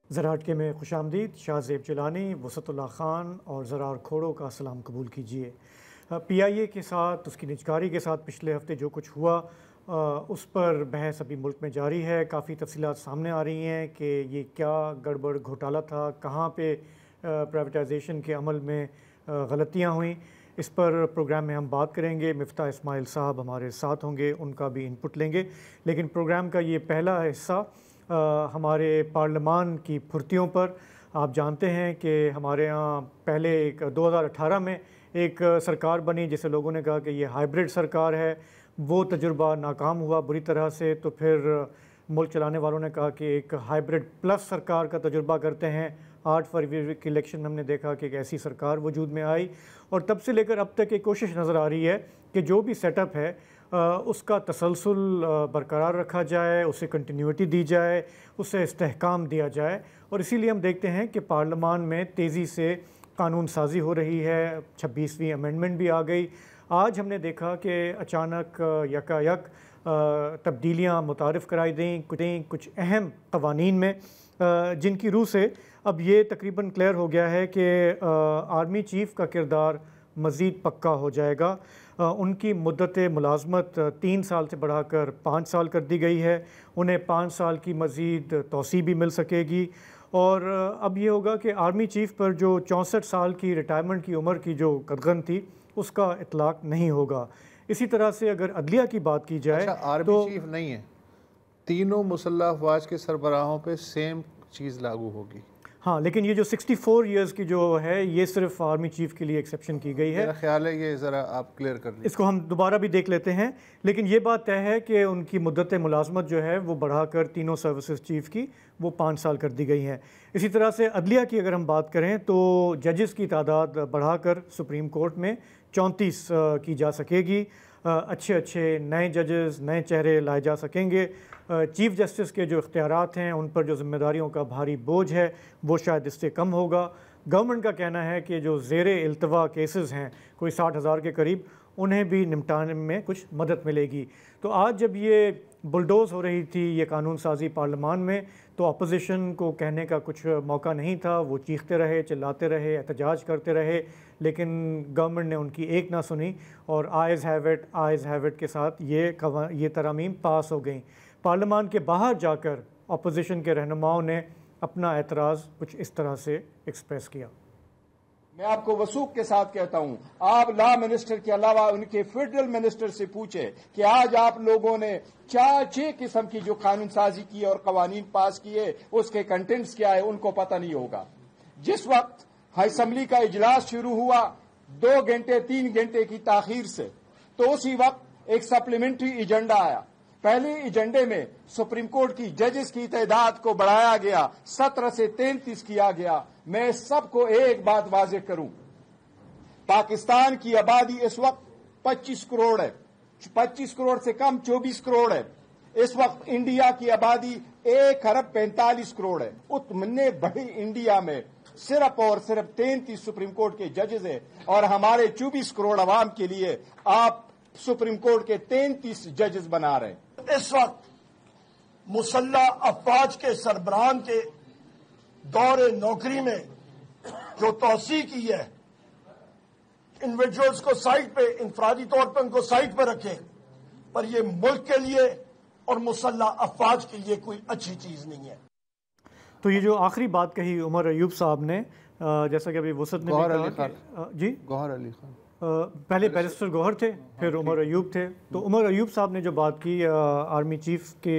ज़राटके में खुशामदीद। शाहज़ेब जिलानी, वसतुल्लाह ख़ान और ज़रार खोड़ो का सलाम कबूल कीजिए। PIA के साथ, उसकी निजकारी के साथ पिछले हफ़्ते जो कुछ हुआ उस पर बहस अभी मुल्क में जारी है। काफ़ी तफ़सीलात सामने आ रही हैं कि ये क्या गड़बड़ घोटाला था, कहाँ पे प्राइवेटाइजेशन के अमल में गलतियाँ हुई। इस पर प्रोग्राम में हम बात करेंगे। मिफ्ता इस्माइल साहब हमारे साथ होंगे, उनका भी इनपुट लेंगे। लेकिन प्रोग्राम का ये पहला हिस्सा हमारे पार्लिमान की फुर्तियों पर। आप जानते हैं कि हमारे यहाँ पहले 2018 में एक सरकार बनी जिसे लोगों ने कहा कि ये हाइब्रिड सरकार है। वो तजुर्बा नाकाम हुआ बुरी तरह से, तो फिर मुल्क चलाने वालों ने कहा कि एक हाइब्रिड प्लस सरकार का तजुर्बा करते हैं। 8 फरवरी के इलेक्शन में हमने देखा कि एक ऐसी सरकार वजूद में आई और तब से लेकर अब तक एक कोशिश नज़र आ रही है कि जो भी सेटअप है उसका तसलसल बरकरार रखा जाए, उसे कंटिन्यूटी दी जाए, उसे इस्तेहकाम दिया जाए। और इसीलिए हम देखते हैं कि पार्लियामान में तेज़ी से कानून साजी हो रही है। 26वीं अमेंडमेंट भी आ गई। आज हमने देखा कि अचानक यकायक तब्दीलियाँ मुतारिफ़ कराई दी कुछ अहम क़वानीन में, जिनकी रूह से अब ये तकरीबन क्लियर हो गया है कि आर्मी चीफ़ का किरदार मज़ीद पक्का हो जाएगा। उनकी मुद्दत मुलाज़मत 3 साल से बढ़ाकर 5 साल कर दी गई है। उन्हें 5 साल की मज़ीद तौसी भी मिल सकेगी। और अब ये होगा कि आर्मी चीफ़ पर जो 64 साल की रिटायरमेंट की उम्र की जो कदगन थी उसका इतलाक़ नहीं होगा। इसी तरह से अगर अदलिया की बात की जाए, अच्छा, आर्मी चीफ नहीं है, तीनों मुसल्लह अफवाज के सरबराहों पे सेम चीज़ लागू होगी। हाँ, लेकिन ये जो 64 इयर्स की जो है ये सिर्फ आर्मी चीफ़ के लिए एक्सेप्शन की गई है। मेरा ख्याल है ये ज़रा आप क्लियर कर लीजिए। इसको हम दोबारा भी देख लेते हैं। लेकिन ये बात तय है कि उनकी मुद्दत मुलाजमत जो है वो बढ़ाकर तीनों सर्विसेज चीफ़ की वो 5 साल कर दी गई हैं। इसी तरह से अदलिया की अगर हम बात करें तो जजेस की तादाद बढ़ाकर सुप्रीम कोर्ट में 34 की जा सकेगी। अच्छे नए जजेस, नए चेहरे लाए जा सकेंगे। चीफ़ जस्टिस के जो इख्तियारात हैं, उन पर जो ज़िम्मेदारियों का भारी बोझ है वो शायद इससे कम होगा। गवर्नमेंट का कहना है कि जो ज़ेरे इल्तवा केसेस हैं कोई 60,000 के करीब, उन्हें भी निपटाने में कुछ मदद मिलेगी। तो आज जब ये बुलडोज़ हो रही थी ये कानून साजी पार्लियामान में, तो अपोजिशन को कहने का कुछ मौका नहीं था। वो चीखते रहे, चिल्लाते रहे, एहतजाज करते रहे, लेकिन गवर्नमेंट ने उनकी एक ना सुनी और आइज़ हैव इट के साथ ये तरमीम पास हो गई। पार्लियामान के बाहर जाकर अपोजिशन के रहनुमाओं ने अपना एतराज़ कुछ इस तरह से एक्सप्रेस किया। मैं आपको वसूख के साथ कहता हूं, आप लॉ मिनिस्टर के अलावा उनके फेडरल मिनिस्टर से पूछे कि आज आप लोगों ने 4-6 किस्म की जो कानून साजी की और कवानीन पास किए उसके कंटेंट्स क्या है, उनको पता नहीं होगा। जिस वक्त असेंबली का इजलास शुरू हुआ 2 घंटे 3 घंटे की ताखीर से, तो उसी वक्त एक सप्लीमेंट्री एजेंडा आया। पहले एजेंडे में सुप्रीम कोर्ट की जजेस की तादाद को बढ़ाया गया, 17 से 33 किया गया। मैं सबको एक बात वाज़ेह करूं, पाकिस्तान की आबादी इस वक्त 25 करोड़ है, 25 करोड़ से कम 24 करोड़ है। इस वक्त इंडिया की आबादी 1 अरब 45 करोड़ है। उतने बड़ी इंडिया में सिर्फ और सिर्फ 33 सुप्रीम कोर्ट के जजेस है और हमारे 24 करोड़ अवाम के लिए आप सुप्रीम कोर्ट के 33 जजेस बना रहे हैं। इस वक्त मुसल्लह अफवाज के सरबराहान के दौरे नौकरी में जो तौसी की है, इंडिविजुअल्स को साइट पे, इंफरादी तौर पर उनको साइट पे रखें, पर यह मुल्क के लिए और मुसल्लह अफवाज के लिए कोई अच्छी चीज नहीं है। तो ये जो आखिरी बात कही उमर अयूब साहब ने, जैसा कि अभी वसत ने गौहर भी अली कहा खान, जी गौहर अली खान, पहले बैरिस्टर गौहर थे, फिर उमर अयूब थे। तो उमर अयूब साहब ने जो बात की आर्मी चीफ़ के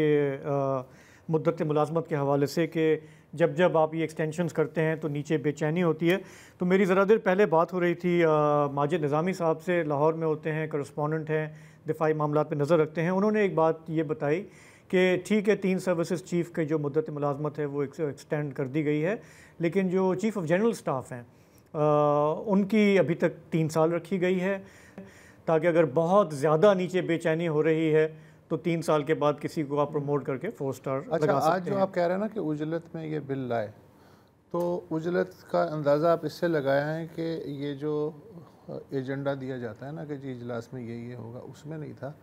मुद्दत मुलाजमत के हवाले से कि जब आप ये एक्सटेंशंस करते हैं तो नीचे बेचैनी होती है, तो मेरी ज़रा देर पहले बात हो रही थी माजिद निज़ामी साहब से, लाहौर में होते हैं, करस्पॉन्डेंट हैं, दिफाई मामलात पे नज़र रखते हैं। उन्होंने एक बात ये बताई कि ठीक है 3 सर्विसेज चीफ़ की जो मुद्दत मुलाजमत है वो एक्सटेंड कर दी गई है, लेकिन जो चीफ़ ऑफ जनरल स्टाफ हैं उनकी अभी तक 3 साल रखी गई है, ताकि अगर बहुत ज़्यादा नीचे बेचैनी हो रही है तो 3 साल के बाद किसी को आप प्रमोट करके 4 स्टार अच्छा, लगा सकते आज जो हैं। आप कह रहे हैं ना कि उजलत में ये बिल लाए, तो उजलत का अंदाज़ा आप इससे लगाया है कि ये जो एजेंडा दिया जाता है ना कि जी इजलास में ये होगा, उसमें नहीं था।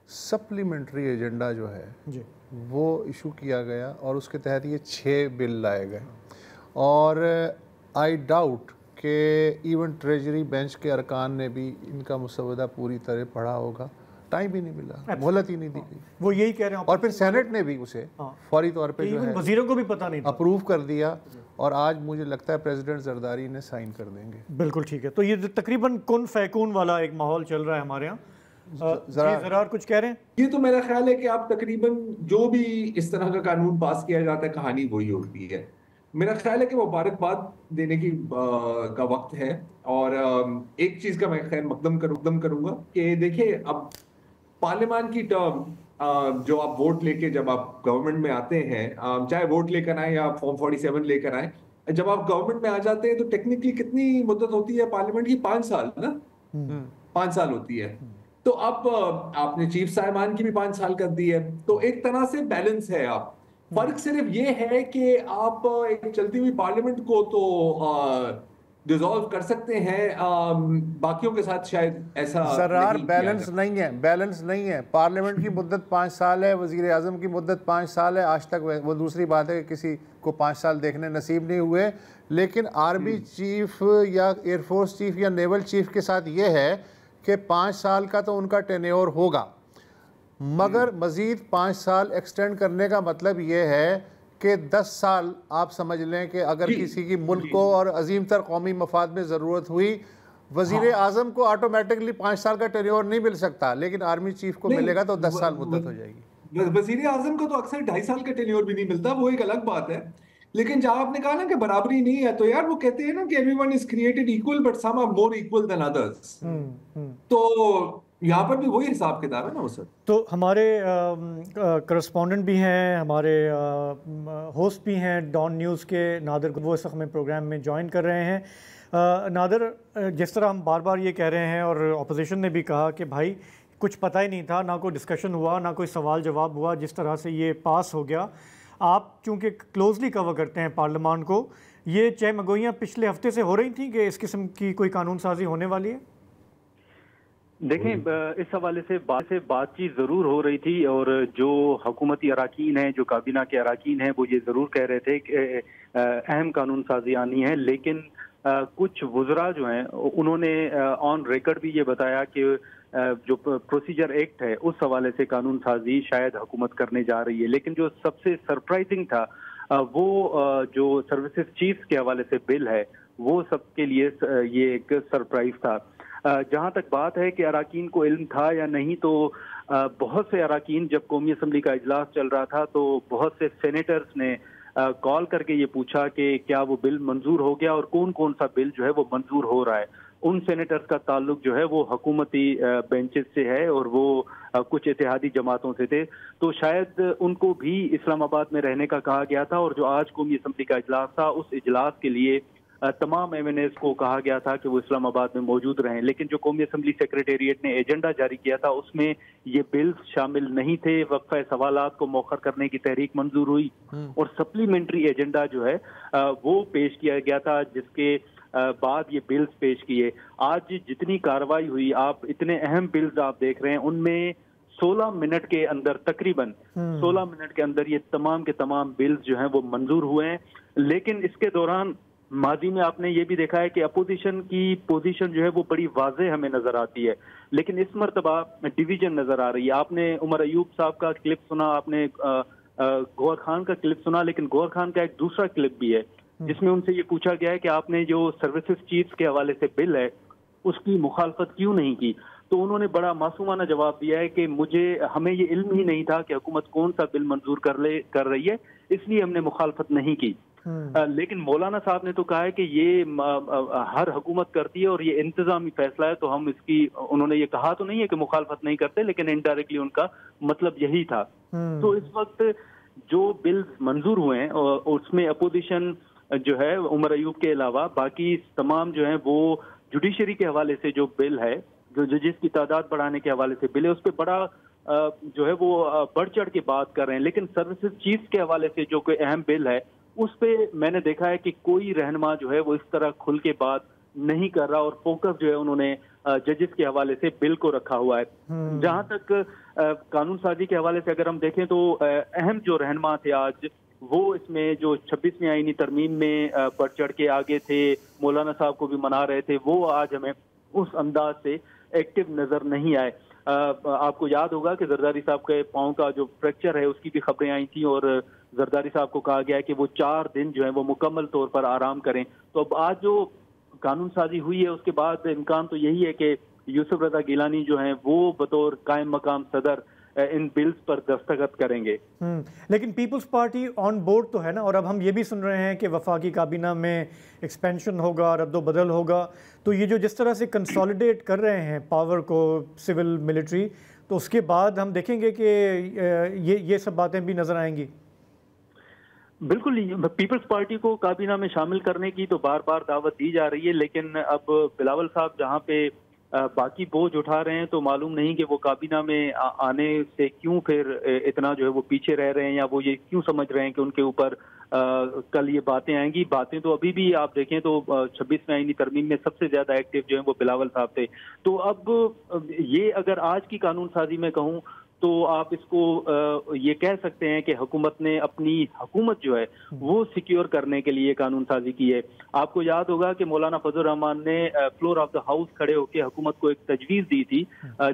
सप्लीमेंट्री एजेंडा जो है जी वो इशू किया गया और उसके तहत ये 6 बिल लाए गए। और आई डाउट कि इवन ट्रेजरी बेंच के अरकान ने भी इनका मुसवदा पूरी तरह पढ़ा होगा, टाइम भी नहीं मिला, मोहलत ही नहीं दी गई। वो यही कह रहे हैं और फिर सेनेट ने भी उसे फौरी तौर पे जो है वजीरों को भी पता नहीं था, अप्रूव कर दिया और आज मुझे लगता है प्रेसिडेंट जरदारी ने साइन कर देंगे। बिल्कुल ठीक है। तो ये तकरीबन कुन फैकून वाला एक माहौल चल रहा है हमारे यहाँ। जरा कुछ कह रहे हैं? ये तो मेरा ख्याल है कि आप तकरीबन जो भी इस तरह का कानून पास किया जाता है कहानी वही होती है। मेरा ख्याल है कि मुबारकबाद देने की का वक्त है। और एक चीज का मैं खैर मकदम करूंगा कि देखिए, अब पार्लियामान की टर्म जो आप वोट लेके जब आप गवर्नमेंट में आते हैं, चाहे वोट लेकर आए या फॉर्म 47 लेकर आए, जब आप गवर्नमेंट में आ जाते हैं तो टेक्निकली कितनी मुद्दत होती है पार्लियामेंट की? 5 साल ना, 5 साल होती है। तो अब आपने चीफ साहिबान की भी 5 साल कर दी है, तो एक तरह से बैलेंस है। आप फर्क सिर्फ ये है कि आप एक चलती हुई पार्लियामेंट को तो डिसॉल्व कर सकते हैं, बाकियों के साथ शायद ऐसा जरार बैलेंस नहीं है। पार्लियामेंट की मुद्दत 5 साल है, वजीर आजम की मुद्दत 5 साल है। आज तक वो दूसरी बात है कि किसी को 5 साल देखने नसीब नहीं हुए, लेकिन आर्मी चीफ या एयरफोर्स चीफ या नेवल चीफ के साथ ये है कि 5 साल का तो उनका टेन्योर होगा, मगर मज़ीद 5 साल एक्सटेंड करने का मतलब ये है कि 10 साल आप समझ लें कि अगर किसी की मुल्क को और अजीम तर कौमी मफाद में ज़रूरत हुई, वज़ीर आज़म को ऑटोमेटिकली 5 साल का टेन्योर नहीं मिल सकता, लेकिन आर्मी चीफ को मिलेगा तो 10 साल मुद्दत हो जाएगी। वज़ीर आज़म को तो अक्सर 2.5 साल का टेन्योर भी नहीं मिलता, वो एक अलग बात है। लेकिन जब आपने कहा ना कि बराबरी नहीं है, तो यार वो कहते हैं ना कि everyone is created equal but some are more equal than others. तो यहाँ पर भी वही हिसाब किताब है ना सर। तो हमारे करस्पॉन्डेंट भी हैं, हमारे होस्ट भी हैं डॉन न्यूज़ के, नादर, वो इस हमें प्रोग्राम में ज्वाइन कर रहे हैं। नादर, जिस तरह हम बार बार ये कह रहे हैं और अपोजिशन ने भी कहा कि भाई कुछ पता ही नहीं था, ना कोई डिस्कशन हुआ, ना कोई सवाल जवाब हुआ, जिस तरह से ये पास हो गया। आप चूँकि क्लोजली कवर करते हैं पार्लियामान को, ये चहमगोइयाँ पिछले हफ्ते से हो रही थी कि इस किस्म की कोई कानून साजी होने वाली है? देखें, इस हवाले से बातचीत ज़रूर हो रही थी, और जो हुकूमती अराकीन हैं, जो काबीना के अराकीन हैं, वो ये ज़रूर कह रहे थे कि अहम कानून साजी आनी है। लेकिन कुछ वज़रा जो हैं उन्होंने ऑन रिकॉर्ड भी ये बताया कि जो प्रोसीजर एक्ट है उस हवाले से कानून साजी शायद हुकूमत करने जा रही है। लेकिन जो सबसे सरप्राइजिंग था वो जो सर्विसेज चीफ के हवाले से बिल है, वो सबके लिए ये एक सरप्राइज था। जहाँ तक बात है कि अराकीन को इल्म था या नहीं, तो बहुत से अराकीन, जब कौमी असम्बली का इजलास चल रहा था तो बहुत से सेनेटर्स ने कॉल करके ये पूछा कि क्या वो बिल मंजूर हो गया और कौन कौन सा बिल जो है वो मंजूर हो रहा है। उन सेनेटर्स का ताल्लुक जो है वो हुकूमती बेंचेस से है और वो कुछ इत्तेहादी जमातों से थे, तो शायद उनको भी इस्लामाबाद में रहने का कहा गया था। और जो आज कौमी असम्बली का इजलास था, उस इजलास के लिए तमाम MNAs को कहा गया था कि वो इस्लामाबाद में मौजूद रहें। लेकिन जो कौमी असम्बली सेक्रेटेरिएट ने एजेंडा जारी किया था उसमें ये बिल्स शामिल नहीं थे। वक्फा सवालात को मौखर करने की तहरीक मंजूर हुई और सप्लीमेंट्री एजेंडा जो है वो पेश किया गया था, जिसके बाद ये बिल्स पेश किए। आज जितनी कार्रवाई हुई, आप इतने अहम बिल्स आप देख रहे हैं, उनमें 16 मिनट के अंदर, तकरीबन 16 मिनट के अंदर ये तमाम के तमाम बिल्स जो हैं वो मंजूर हुए हैं। लेकिन इसके दौरान माजी में आपने ये भी देखा है कि अपोजिशन की पोजीशन जो है वो बड़ी वाज़ेह हमें नजर आती है, लेकिन इस मरतबा डिवीजन नजर आ रही है। आपने उमर अयूब साहब का क्लिप सुना, आपने गौहर खान का क्लिप सुना, लेकिन गौहर खान का एक दूसरा क्लिप भी है जिसमें उनसे ये पूछा गया है कि आपने जो सर्विसेज चीफ के हवाले से बिल है उसकी मुखालफत क्यों नहीं की। तो उन्होंने बड़ा मासूमाना जवाब दिया है कि हमें ये इल्म ही नहीं था कि हुकूमत कौन सा बिल मंजूर कर रही है, इसलिए हमने मुखालफत नहीं की। लेकिन मौलाना साहब ने तो कहा है कि ये हर हुकूमत करती है और ये इंतजामी फैसला है, तो हम इसकी, उन्होंने ये कहा तो नहीं है कि मुखालफत नहीं करते, लेकिन इनडायरेक्टली उनका मतलब यही था। तो इस वक्त जो बिल्स मंजूर हुए हैं उसमें अपोजिशन जो है उमर अयूब के अलावा बाकी तमाम जो है वो जुडिशरी के हवाले से जो बिल है, जो जजेस की तादाद बढ़ाने के हवाले से बिल है, उस पर बड़ा जो है वो बढ़ चढ़ के बात कर रहे हैं। लेकिन सर्विसेज चीफ के हवाले से जो कोई अहम बिल है उस पे मैंने देखा है कि कोई रहनुमा जो है वो इस तरह खुल के बात नहीं कर रहा और फोकस जो है उन्होंने जजेस के हवाले से बिल को रखा हुआ है। जहां तक कानून साजी के हवाले से अगर हम देखें तो अहम जो रहनुमा थे आज वो इसमें जो 26वीं आईनी तरमीम में बढ़ चढ़ के आगे थे, मौलाना साहब को भी मना रहे थे, वो आज हमें उस अंदाज से एक्टिव नजर नहीं आए। आपको याद होगा कि जरदारी साहब के पाँव का जो फ्रैक्चर है उसकी भी खबरें आई थी और जरदारी साहब को कहा गया है कि वो 4 दिन जो है वो मुकम्मल तौर पर आराम करें। तो अब आज जो कानून साजी हुई है उसके बाद इम्कान तो यही है कि यूसुफ रजा गिलानी जो हैं वो बतौर कायम मकाम सदर इन बिल्स पर दस्तखत करेंगे। लेकिन पीपल्स पार्टी ऑन बोर्ड तो है ना, और अब हम ये भी सुन रहे हैं कि वफाकी काबीना में एक्सपेंशन होगा, रद्दोबदल होगा, तो ये जो जिस तरह से कंसोलिडेट कर रहे हैं पावर को, सिविल मिलिट्री, तो उसके बाद हम देखेंगे कि ये सब बातें भी नजर आएंगी। बिल्कुल, पीपल्स पार्टी को काबीना में शामिल करने की तो बार बार दावत दी जा रही है, लेकिन अब बिलावल साहब जहां पे बाकी बोझ उठा रहे हैं तो मालूम नहीं कि वो काबीना में आने से क्यों फिर इतना जो है वो पीछे रह रहे हैं, या वो ये क्यों समझ रहे हैं कि उनके ऊपर कल ये बातें आएंगी। बातें तो अभी भी आप देखें तो 26वीं आईनी तरमीम में सबसे ज्यादा एक्टिव जो है वो बिलावल साहब थे। तो अब ये अगर आज की कानून साजी में कहूँ तो आप इसको ये कह सकते हैं कि हुकूमत ने अपनी हुकूमत जो है वो सिक्योर करने के लिए कानून साजी की है। आपको याद होगा कि मौलाना फजल रहमान ने फ्लोर ऑफ द हाउस खड़े होकर हुकूमत को एक तजवीज़ दी थी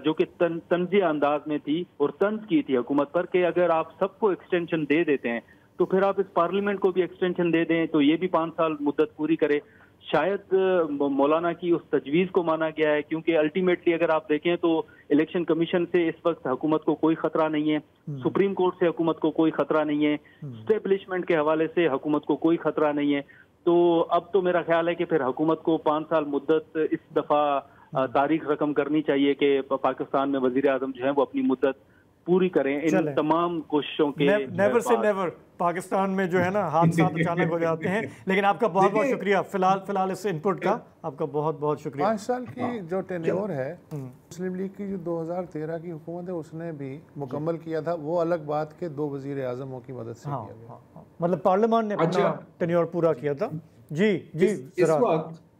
जो कि तंजिया अंदाज में थी और तंज की थी हुकूमत पर कि अगर आप सबको एक्सटेंशन दे देते हैं तो फिर आप इस पार्लियामेंट को भी एक्सटेंशन दे दें तो ये भी 5 साल मुद्दत पूरी करे। शायद मौलाना की उस तजवीज़ को माना गया है, क्योंकि अल्टीमेटली अगर आप देखें तो इलेक्शन कमीशन से इस वक्त हुकूमत को कोई खतरा नहीं है, सुप्रीम कोर्ट से हुकूमत को कोई खतरा नहीं है, स्टेब्लिशमेंट के हवाले से हुकूमत को कोई खतरा नहीं है। तो अब तो मेरा ख्याल है कि फिर हुकूमत को 5 साल मुद्दत इस दफ़ा तारीख रकम करनी चाहिए कि पाकिस्तान में वज़ीर आज़म जो है वो अपनी मुद्दत पूरी करें इन तमाम कोशिशों के। नेवर से नेवर, पाकिस्तान में जो है ना हादसात अचानक हो जाते हैं। लेकिन आपका बहुत बहुत शुक्रिया फिलहाल इस इनपुट का, आपका बहुत बहुत शुक्रिया। 5 साल की जो टेन्योर है मुस्लिम लीग की जो 2013 की हुकूमत है उसने भी मुकम्मल किया था, वो अलग बात के 2 वज़ीर आज़मों की मदद से किया गया। मतलब पार्लियामान ने अपना टेन्योर पूरा किया था। जी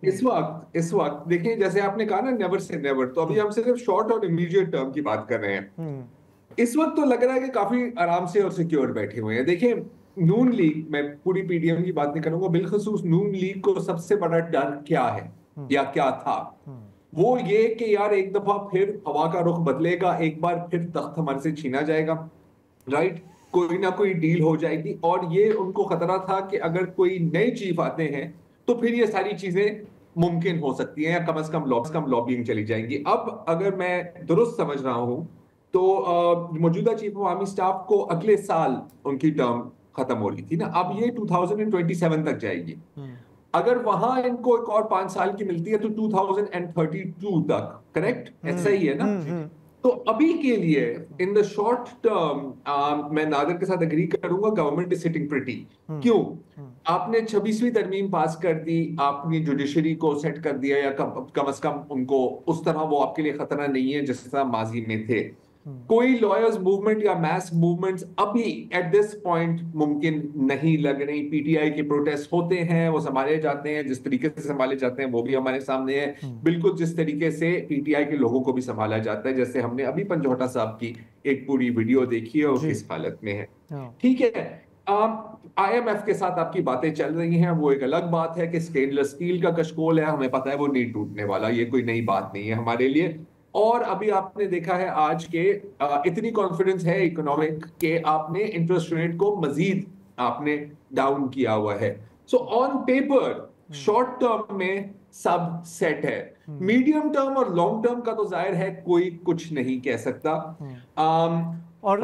इस वक्त देखिए, जैसे आपने कहा ना नेवर से नेवर, तो अभी हम सिर्फ शॉर्ट और इमीडिएट टर्म की बात कर रहे हैं। इस वक्त तो लग रहा है कि काफी आराम से और सिक्योर बैठे हुए हैं। देखिए नून लीग, मैं पूरी पीडीएम की बात नहीं करूंगा, बिलखसूस नून लीग को सबसे बड़ा डर क्या है या क्या था, वो ये कि यार एक दफा फिर हवा का रुख बदलेगा, एक बार फिर तख्त हमारे से छीना जाएगा, राइट, कोई ना कोई डील हो जाएगी। और ये उनको खतरा था कि अगर कोई नए चीफ आते हैं तो फिर ये सारी चीजें मुमकिन हो सकती हैं या कम से कम लॉबिंग चली जाएंगी। अब अगर मैं दुरुस्त समझ रहा हूं तो मौजूदा चीफ ऑफ आर्मी स्टाफ को अगले साल उनकी टर्म खत्म हो रही थी ना, अब ये 2027 तक जाएगी। अगर वहां इनको एक और 5 साल की मिलती है तो 2032 तक, करेक्ट, ऐसा ही है ना। तो अभी के लिए इन द शॉर्ट टर्म मैं नादिर के साथ एग्री करूंगा, गवर्नमेंट इज सिटिंग प्रिटी। क्यों? आपने 26वीं तरमीम पास कर दी, आपने जुडिशरी को सेट कर दिया, या कम से कम उनको उस तरह वो आपके लिए खतरा नहीं है जिस तरह माजी में थे। कोई लॉयर्स मूवमेंट या मैस मूवमेंट्स अभी एट दिस पॉइंट मुमकिन नहीं लग रही। पीटीआई के प्रोटेस्ट होते हैं, वो संभाले जाते हैं, जिस तरीके से संभाले जाते हैं वो भी हमारे सामने है, बिल्कुल जिस तरीके से पीटीआई के लोगों को भी संभाला जाता है, जैसे हमने अभी पंजोटा साहब की एक पूरी वीडियो देखी है और किस हालत में है। ठीक है, IMF के साथ आपकी बातें चल रही हैं, वो एक अलग बात है कि स्टेनलेस स्टील का कशकोल है, हमें पता है वो नहीं टूटने वाला, ये कोई नई बात नहीं है हमारे लिए। और अभी आपने देखा है आज के इतनी कॉन्फिडेंस है इकोनॉमिक के आपने इंटरेस्ट रेट को मजीद आपने डाउन किया हुआ है। So on paper short term में सब सेट है, मीडियम टर्म और लॉन्ग टर्म का तो जाहिर है कोई कुछ नहीं कह सकता। और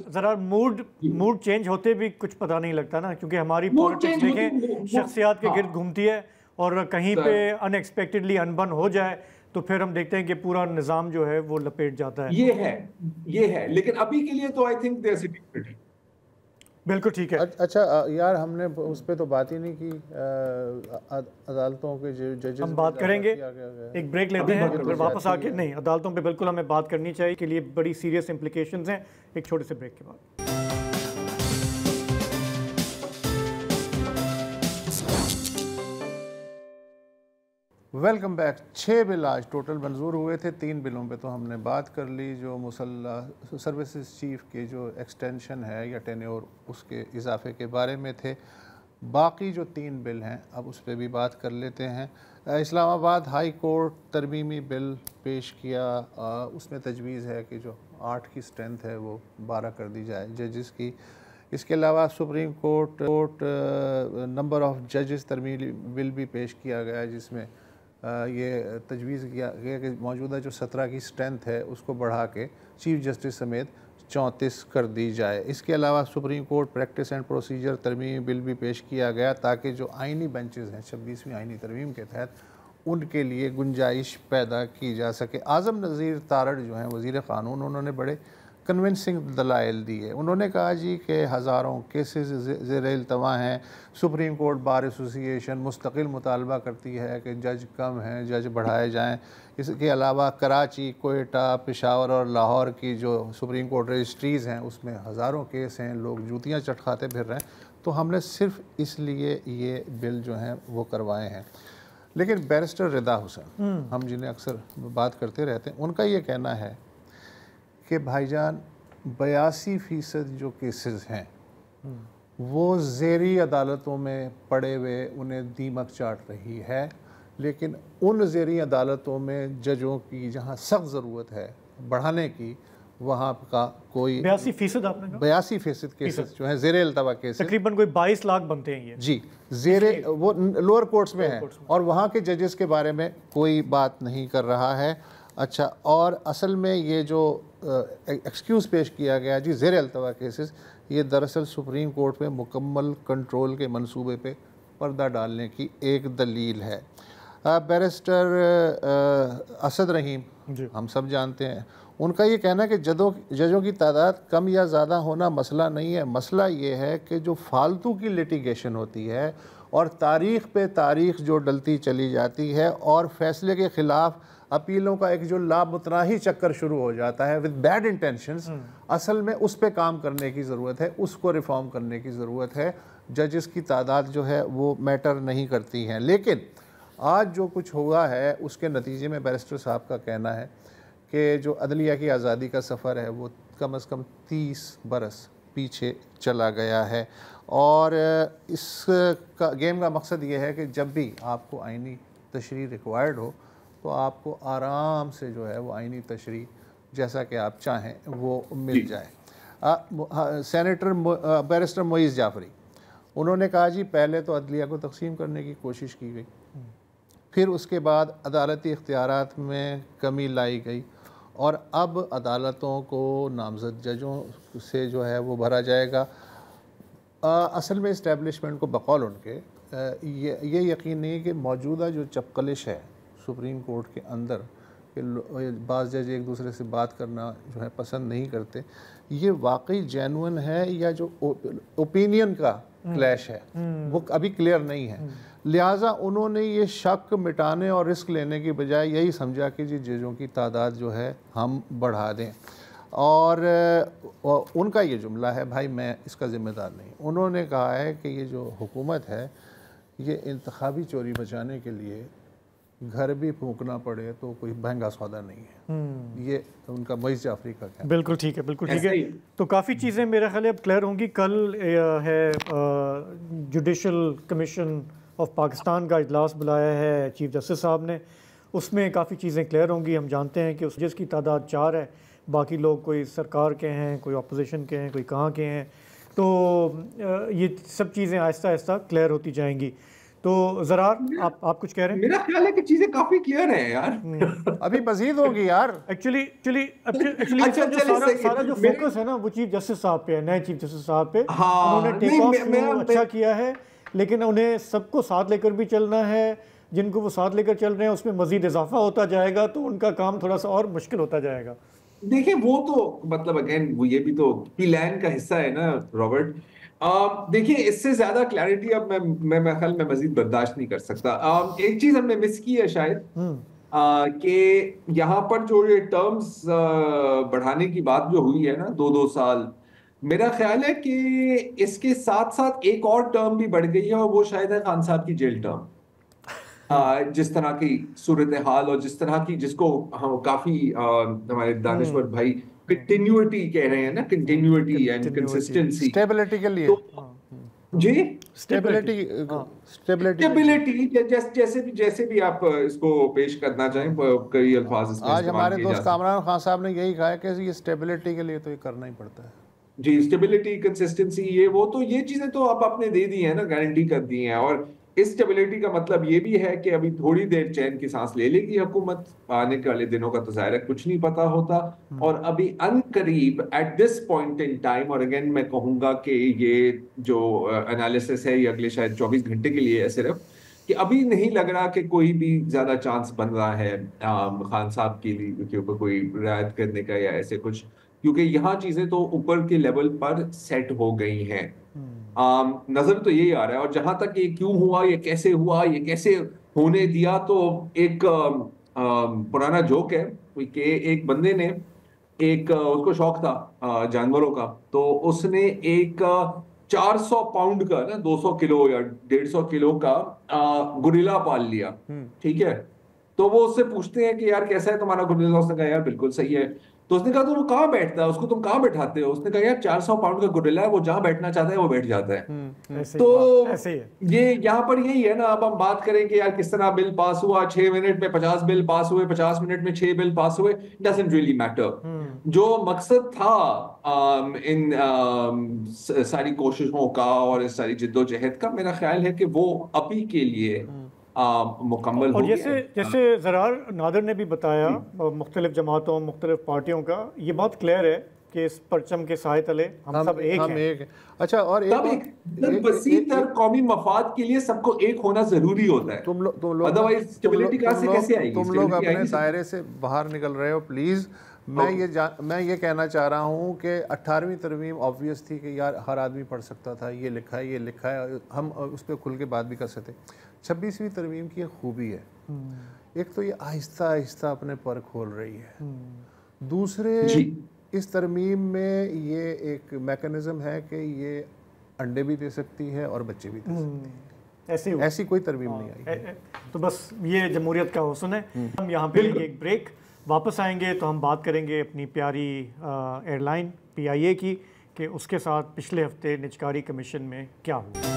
जरा मूड चेंज होते भी कुछ पता नहीं लगता ना, क्योंकि हमारी पॉलिटिक्स देखें शख्सियात के गिर्द घूमती है और कहीं पे अनएक्सपेक्टेडली अनबन हो जाए तो फिर हम देखते हैं कि पूरा निजाम जो है वो लपेट जाता है। ये है लेकिन अभी के लिए तो I think they are sitting pretty. बिल्कुल ठीक है। अच्छा यार, हमने उस पे तो बात ही नहीं की, अदालतों के जजेस हम बात करेंगे, एक ब्रेक लेते हैं, फिर वापस आके नहीं, अदालतों पे बिल्कुल हमें बात करनी चाहिए, के लिए बड़ी सीरियस इम्प्लीकेशंस हैं। एक छोटे से ब्रेक के बाद वेलकम बैक। 6 बिल आज टोटल मंजूर हुए थे। 3 बिलों पे तो हमने बात कर ली, जो मुसल्ला सर्विसेज चीफ के जो एक्सटेंशन है या टेन्योर उसके इजाफे के बारे में थे। बाकी जो 3 बिल हैं अब उस पर भी बात कर लेते हैं। इस्लामाबाद हाई कोर्ट तरमीमी बिल पेश किया, उसमें तजवीज़ है कि जो 8 की स्ट्रेंथ है वो 12 कर दी जाए जजेस की। इसके अलावा सुप्रीम कोर्ट नंबर ऑफ जजेस तरमीमी बिल भी पेश किया गया, जिसमें ये तजवीज़ किया गया कि मौजूदा जो 17 की स्ट्रेंथ है उसको बढ़ा के चीफ जस्टिस समेत 34 कर दी जाए। इसके अलावा Supreme Court practice and procedure तरमीमी बिल भी पेश किया गया, ताकि जो आइनी बेंचेस हैं 26वीं आइनी तरमीम के तहत उनके लिए गुंजाइश पैदा की जा सके। आज़म नज़ीर तारड़ जो हैं वज़ीर क़ानून, उन्होंने बड़े कन्विंसिंग दलाइल दिए। उन्होंने कहा जी कि हज़ारों केसेस ज़ेर इल्तवा हैं। सुप्रीम कोर्ट बार एसोसिएशन मुस्तकिल मुतालबा करती है कि जज कम हैं, जज बढ़ाए जाएं। इसके अलावा कराची, कोयटा, पेशावर और लाहौर की जो सुप्रीम कोर्ट रजिस्ट्रीज़ हैं उसमें हज़ारों केस हैं, लोग जूतियाँ चटखाते फिर रहे हैं। तो हमने सिर्फ इसलिए ये बिल जो हैं वो करवाए हैं। लेकिन बैरिस्टर रिदा हुसैन, हम जिन्हें अक्सर बात करते रहते हैं, उनका ये कहना है कि भाईजान 82% जो केसेस हैं वो ज़ेरी अदालतों में पड़े हुए उन्हें दीमक चाट रही है, लेकिन उन ज़ेरी अदालतों में जजों की जहां सख्त ज़रूरत है बढ़ाने की, वहाँ का कोई 82% आपने कहा? 82% केसेस जो हैं ज़ेरे अल्तवा केसेस, तकरीबन कोई 22 लाख बनते हैं ये जी, ज़ेरे वो लोअर कोर्ट्स में हैं और वहाँ के जजेस के बारे में कोई बात नहीं कर रहा है। अच्छा, और असल में ये जो एक्सक्यूज़ पेश किया गया जी ज़ेर अल्तवा केसेस, ये दरअसल सुप्रीम कोर्ट में मुकम्मल कंट्रोल के मंसूबे पे पर्दा डालने की एक दलील है। बैरिस्टर असद रहीम, हम सब जानते हैं, उनका ये कहना है कि जजों की तादाद कम या ज़्यादा होना मसला नहीं है। मसला ये है कि जो फालतू की लिटिगेशन होती है और तारीख़ पे तारीख़ जो डलती चली जाती है और फैसले के ख़िलाफ़ अपीलों का एक जो लामुतनाही चक्कर शुरू हो जाता है विद बैड इंटेंशंस, असल में उस पे काम करने की ज़रूरत है, उसको रिफॉर्म करने की ज़रूरत है। जजेस की तादाद जो है वो मैटर नहीं करती हैं। लेकिन आज जो कुछ हुआ है उसके नतीजे में बैरिस्टर साहब का कहना है कि जो अदलिया की आज़ादी का सफ़र है वो कम से कम 30 बरस पीछे चला गया है। और इस गेम का मकसद ये है कि जब भी आपको आइनी तशरीह रिक्वायर्ड हो तो आपको आराम से जो है वो आइनी तशरीह जैसा कि आप चाहें वो मिल जाए। सेनेटर बैरिस्टर मोइज़ जाफरी, उन्होंने कहा जी पहले तो अदलिया को तकसीम करने की कोशिश की गई, फिर उसके बाद अदालती इख्तियारात में कमी लाई गई और अब अदालतों को नामज़द जजों से जो है वो भरा जाएगा। असल में इस्टेब्लिशमेंट को बकौल उनके ये यकीन नहीं है कि मौजूदा जो चपकलिश है सुप्रीम कोर्ट के अंदर कि बाज़ जज एक दूसरे से बात करना जो है पसंद नहीं करते, ये वाकई जेन्युइन है या जो ओपिनियन का क्लैश है वो अभी क्लियर नहीं है। लिहाजा उन्होंने ये शक मिटाने और रिस्क लेने की बजाय यही समझा कि जी जजों की तादाद जो है हम बढ़ा दें। और उनका ये जुमला है, भाई मैं इसका ज़िम्मेदार नहीं। उन्होंने कहा है कि ये जो हुकूमत है ये इंतखाबी चोरी बचाने के लिए घर भी फूंकना पड़े तो कोई महंगा सौदा नहीं है। ये उनका मोइज़ जाफरी का कहना। बिल्कुल ठीक है, बिल्कुल ठीक है। तो काफ़ी चीज़ें मेरे ख्याल अब क्लियर होंगी। कल है जुडिशल कमीशन ऑफ पाकिस्तान का इजलास बुलाया है चीफ जस्टिस साहब ने, उसमें काफ़ी चीज़ें क्लियर होंगी। हम जानते हैं कि उस जज की तादाद 4 है, बाकी लोग कोई सरकार के हैं, कोई अपोजिशन के हैं, कोई कहाँ के हैं। तो ये सब चीज़ें आहिस्ता आहिस्ता क्लियर होती जाएंगी। तो ज़रा आप कुछ कह रहे हैं? मेरा ख्याल है कि चीजें काफी क्लियर हैं यार। अभी मजीद होगी यार। एक्चुअली सारा जो फोकस है ना वो चीफ जस्टिस साहब पे है, नए चीफ जस्टिस साहब पे। उन्होंने टेक ऑफ अच्छा किया है, लेकिन उन्हें सबको साथ लेकर भी चलना है। जिनको वो साथ लेकर चल रहे हैं उसमें मजीद इजाफा होता जाएगा तो उनका काम थोड़ा सा और मुश्किल होता जाएगा। देखिए वो तो मतलब अगेन वो ये भी तो प्लान का हिस्सा है ना रॉबर्ट। देखिए इससे ज्यादा क्लैरिटी अब मैं ख्याल में मजीद बर्दाश्त नहीं कर सकता। एक चीज हमने मिस की है शायद कि यहाँ पर जो ये टर्म्स बढ़ाने की बात जो हुई है ना 2-2 साल, मेरा ख्याल है कि इसके साथ साथ एक और टर्म भी बढ़ गई है और वो शायद है खान साहब की जेल टर्म। जिस तरह की सूरत हाल और जिस तरह की जिसको हम काफी हमारे दानिश्वर भाई कंटिन्यूटी कह रहे हैं ना, continuity and Continuity. Consistency. Stability के लिए, तो जी स्टेबिलिटी, स्टेबिलिटी स्टेबिलिटी जैसे भी आप इसको पेश करना चाहें, कई अल्फाज इसमें आज इस्तेमाल हमारे किए दोस्त जा सकते हैं। कामरान खान साहब ने यही कहा है कि ये स्टेबिलिटी के लिए तो ये करना ही पड़ता है। जी, स्टेबिलिटी, कंसिस्टेंसी, ये वो तो ये चीजें तो आप आपने दे दी है ना, गारंटी कर दी है। और इस स्टेबिलिटी का मतलब ये भी है कि अभी थोड़ी देर चैन की सांस ले लेगी हुकूमत, आने वाले दिनों का तो ज़ाहिर है कुछ नहीं पता होता। और अभी अनकरीब at this point in time, और अगेन मैं कहूंगा कि ये जो एनालिसिस है ये अगले शायद 24 घंटे के लिए है सिर्फ, कि अभी नहीं लग रहा कि कोई भी ज्यादा चांस बन रहा है खान साहब के ऊपर कोई रियायत करने का या ऐसे कुछ, क्योंकि यहाँ चीजें तो ऊपर के लेवल पर सेट हो गई हैं। नजर तो यही आ रहा है। और जहां तक ये क्यों हुआ, ये कैसे हुआ, ये कैसे होने दिया, तो एक पुराना जोक है कि एक बंदे ने उसको शौक था जानवरों का, तो उसने एक 400 पाउंड का ना, 200 किलो या 150 किलो का गुरिल्ला पाल लिया। ठीक है, तो वो उससे पूछते हैं कि यार कैसा है तुम्हारा गुरिल्ला? उसने कहा यार बिल्कुल सही है। तो उसने कहा तो वो कहाँ बैठता है, उसको तुम कहाँ बैठाते हो? उसने कहा यार 400 पाउंड का गुरिल्ला है, वो जहां बैठना चाहता है वो बैठ जाता है। ऐसे तो ऐसे ही है। ये यहाँ पर यही है ना। अब हम बात करें कि यार किस तरह बिल पास हुआ, 6 मिनट में 50 बिल पास हुए, 50 मिनट में 6 बिल पास हुए, डजंट रियली मैटर। जो मकसद था इन सारी कोशिशों का और इस सारी जिद्दोजहद का, मेरा ख्याल है कि वो अभी के लिए मुकम्मल हो और गया जैसे है। जैसे ज़रार नादर ने भी बताया, मुख्तलिफ जमातों, मुख्तलिफ पार्टियों का ये बहुत क्लियर है कि इस परचम के साए तले हम सब एक हम हैं। एक हैं। अच्छा, और तब एक वसीतर कौमी मफाद के लिए सबको एक होना जरूरी होता है। तुम लोग अदरवाइज स्टेबिलिटी कहाँ से कैसे आएगी? तुम लोग Stability अपने आएगी दायरे से बाहर निकल रहे हो प्लीज़। मैं ये कहना चाह रहा हूँ कि 18वीं तरमीम ऑब्वियस थी कि यार हर आदमी पढ़ सकता था, ये लिखा है, ये लिखा है, हम उस पर खुल के बात भी कर सकते। 26वीं तरमीम की एक खूबी है, एक तो ये आहिस्ता आहिस्ता अपने पर खोल रही है। दूसरे, इस तरमीम में ये एक मैकेनिज्म है कि ये अंडे भी दे सकती है और बच्चे भी दे सकती है। ऐसी कोई तरमीम नहीं आई। तो बस ये जमहूरियत का हुस्न है। हम यहाँ पे लेंगे एक ब्रेक, वापस आएंगे तो हम बात करेंगे अपनी प्यारी एयरलाइन PIA की, कि उसके साथ पिछले हफ्ते निजकारी कमीशन में क्या हुआ।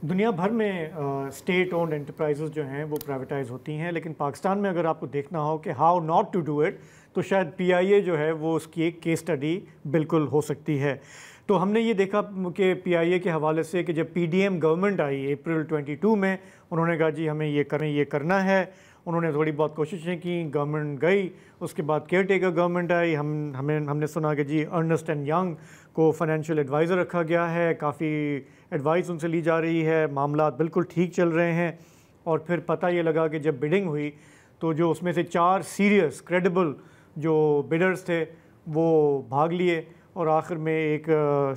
दुनिया भर में स्टेट ओन्ड एंटरप्राइजेज जो हैं वो प्राइवेटाइज होती हैं, लेकिन पाकिस्तान में अगर आपको देखना हो कि how not to do it, तो शायद PIA जो है वो उसकी एक केस स्टडी बिल्कुल हो सकती है। तो हमने ये देखा कि PIA के हवाले से कि जब PDM गवर्नमेंट आई अप्रैल 22 में, उन्होंने कहा जी हमें ये करना है। उन्होंने थोड़ी बहुत कोशिशें की, गवर्नमेंट गई, उसके बाद केयर टेकर गवर्नमेंट आई। हमने सुना कि जी अर्नेस्ट एंड यंग को फाइनेंशियल एडवाइज़र रखा गया है, काफ़ी एडवाइस उनसे ली जा रही है, मामला बिल्कुल ठीक चल रहे हैं। और फिर पता ये लगा कि जब बिडिंग हुई तो जो उसमें से 4 सीरियस क्रेडिबल जो बिडर्स थे वो भाग लिए, और आखिर में एक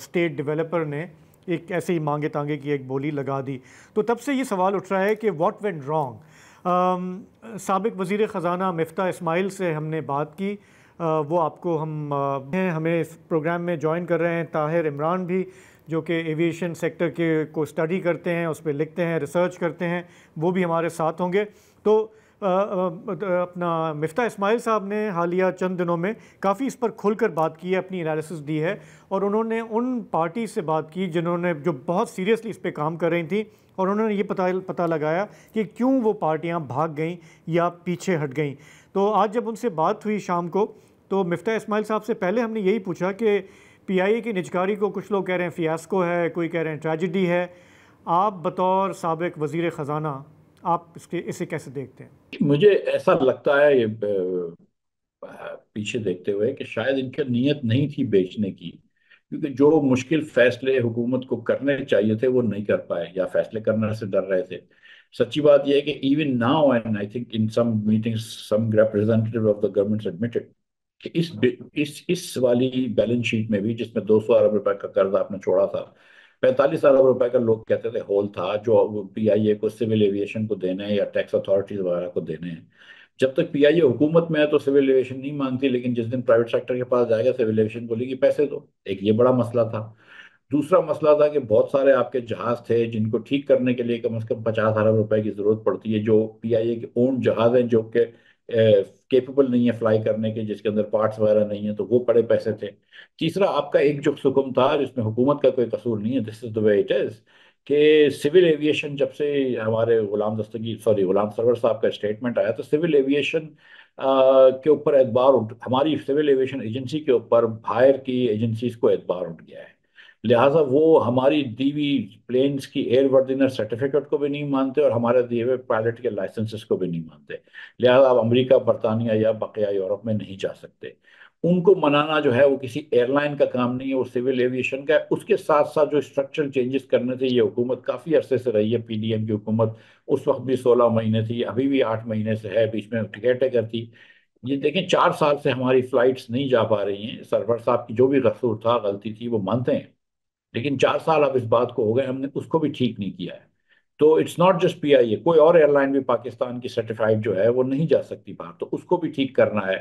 स्टेट डेवलपर ने एक ऐसे ही मांगे तांगे की एक बोली लगा दी। तो तब से ये सवाल उठ रहा है कि व्हाट वेंट रॉन्ग। साबिक वज़ीर ख़जाना मिफ्ता इस्माइल से हमने बात की, वो आपको हमें इस प्रोग्राम में ज्वाइन कर रहे हैं। ताहिर इमरान भी, जो कि एविएशन सेक्टर के को स्टडी करते हैं, उस पर लिखते हैं, रिसर्च करते हैं, वो भी हमारे साथ होंगे। तो अपना मिफ्ता इस्माइल साहब ने हालिया चंद दिनों में काफ़ी इस पर खुलकर बात की है, अपनी एनालिसिस दी है, और उन्होंने उन पार्टी से बात की जिन्होंने जो बहुत सीरियसली इस पर काम कर रही थी, और उन्होंने ये पता लगाया कि क्यों वो पार्टियां भाग गईं या पीछे हट गईं। तो आज जब उनसे बात हुई शाम को, तो मिफ्ता इस्माइल साहब से पहले हमने यही पूछा कि PIA की निजकारी को कुछ लोग कह रहे हैं फियास्को है, कोई कह रहे हैं ट्रेजिडी है। आप बतौर साबिक वज़ीर ख़जाना आप इसे कैसे देखते हैं? मुझे ऐसा लगता है ये पीछे देखते हुए कि शायद इनकी नीयत नहीं थी बेचने की, क्योंकि जो मुश्किल फैसले हुकूमत को करने चाहिए थे वो नहीं कर पाए, या फैसले करने से डर रहे थे। सच्ची बात यह है कि even now and I think in some meetings some representative of the government admitted कि इस वाली बैलेंस शीट में भी, जिसमें 200 अरब रुपए का कर्ज आपने छोड़ा था, 45 अरब रुपए का लोग कहते थे होल था, जो PIA को, सिविल एविएशन को देने हैं या टैक्स अथॉरिटीज वगैरह को देने हैं। जब तक पीआईए हुकूमत में है तो सिविल एविएशन नहीं मांगती, लेकिन जिस दिन प्राइवेट सेक्टर के पास जाएगा सिविल एविएशन बोलेगी पैसे दो। एक ये बड़ा मसला था। दूसरा मसला था कि बहुत सारे आपके जहाज थे जिनको ठीक करने के लिए कम से कम 50 अरब रुपए की जरूरत पड़ती है, जो पीआईए के ओन जहाज हैं जो के केपेबल नहीं है फ्लाई करने के, जिसके अंदर पार्ट्स वगैरह नहीं है, तो वो बड़े पैसे थे। तीसरा आपका एक जो हुक्म था जिसमें हुकूमत का कोई कसूर नहीं है, this is the way it is, कि सिविल एविएशन जब से हमारे गुलाम सरवर साहब का स्टेटमेंट आया तो सिविल एविएशन के ऊपर एतबार उठ, हमारी सिविल एविएशन एजेंसी के ऊपर बाहर की एजेंसीज को एतबार उठ गया है। लिहाजा वो हमारी दी हुई प्लेन्स की एयर वर्दिनेस सर्टिफिकेट को भी नहीं मानते और हमारे दिए हुए पायलट के लाइसेंसेस को भी नहीं मानते। लिहाजा आप अमेरिका, बरतानिया या बकिया यूरोप में नहीं जा सकते। उनको मनाना जो है वो किसी एयरलाइन का काम नहीं है, वो सिविल एविएशन का है। उसके साथ साथ जो स्ट्रक्चरल चेंजेस करने थे, ये हुकूमत काफ़ी अरसे से रही है, पीडीएम की हुकूमत। उस वक्त भी 16 महीने थी, अभी भी 8 महीने से है, बीच में टिकट करती। ये देखें 4 साल से हमारी फ्लाइट्स नहीं जा पा रही हैं। सरवर साहब की जो भी कसूर था, गलती थी, वो मानते हैं, लेकिन 4 साल अब इस बात को हो गए, हमने उसको भी ठीक नहीं किया है। तो इट्स नॉट जस्ट पीआईए, कोई और एयरलाइन भी पाकिस्तान की सर्टिफाइड जो है वो नहीं जा सकती बाहर, तो उसको भी ठीक करना है।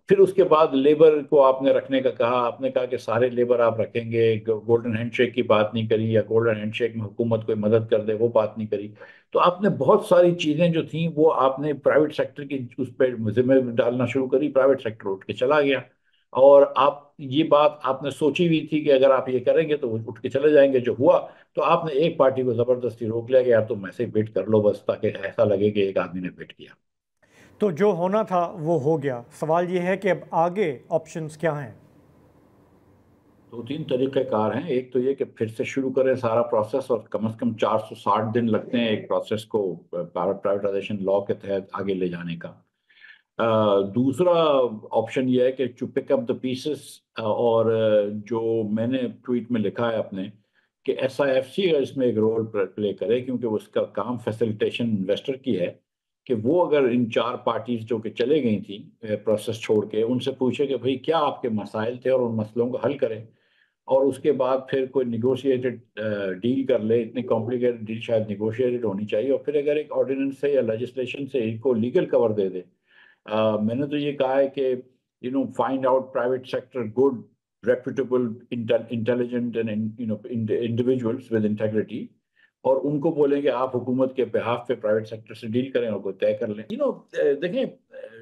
फिर उसके बाद लेबर को आपने रखने का कहा, आपने कहा कि सारे लेबर आप रखेंगे, गोल्डन हैंडशेक की बात नहीं करी, या गोल्डन हैंडशेक में हुकूमत कोई मदद कर दे वो बात नहीं करी। तो आपने बहुत सारी चीजें जो थी वो आपने प्राइवेट सेक्टर की उस पर जिम्मे डालना शुरू करी, प्राइवेट सेक्टर उठ के चला गया। और आप ये बात आपने सोची हुई थी कि अगर आप ये करेंगे तो वो उठ के चले जाएंगे, जो हुआ तो आपने एक पार्टी को जबरदस्ती रोक लिया कि यार तुम ऐसे ही वेट कर लो बस, ताकि ऐसा लगे कि एक आदमी ने वेट किया। तो जो होना था वो हो गया। सवाल ये है कि अब आगे ऑप्शंस क्या हैं? दो तीन तरीक़ेकार हैं। एक तो ये कि फिर से शुरू करें सारा प्रोसेस, और कम से कम 460 दिन लगते हैं एक प्रोसेस को प्राइवेटाइजेशन लॉ के तहत आगे ले जाने का। दूसरा ऑप्शन ये है कि to pick up the pieces, और जो मैंने ट्वीट में लिखा है अपने, कि SIFC इसमें एक रोल प्ले करे, क्योंकि उसका काम फैसिलिटेशन इन्वेस्टर की है, कि वो अगर इन 4 पार्टीज जो कि चले गई थी प्रोसेस छोड़ के, उनसे पूछे कि भाई क्या आपके मसाइल थे और उन मसलों को हल करें, और उसके बाद फिर कोई निगोशिएटेड डील कर ले। इतनी कॉम्प्लिकेटेड डील शायद निगोशिएटेड होनी चाहिए, और फिर अगर एक ऑर्डिनेंस से या लेजिस्लेशन से इनको लीगल कवर दे दे। मैंने तो ये कहा है कि find out private sector good reputable intelligent and individuals with integrity, और उनको बोलें कि आप हुकूमत के बिहाफ पे प्राइवेट सेक्टर से डील करें और को तय कर लें। देखें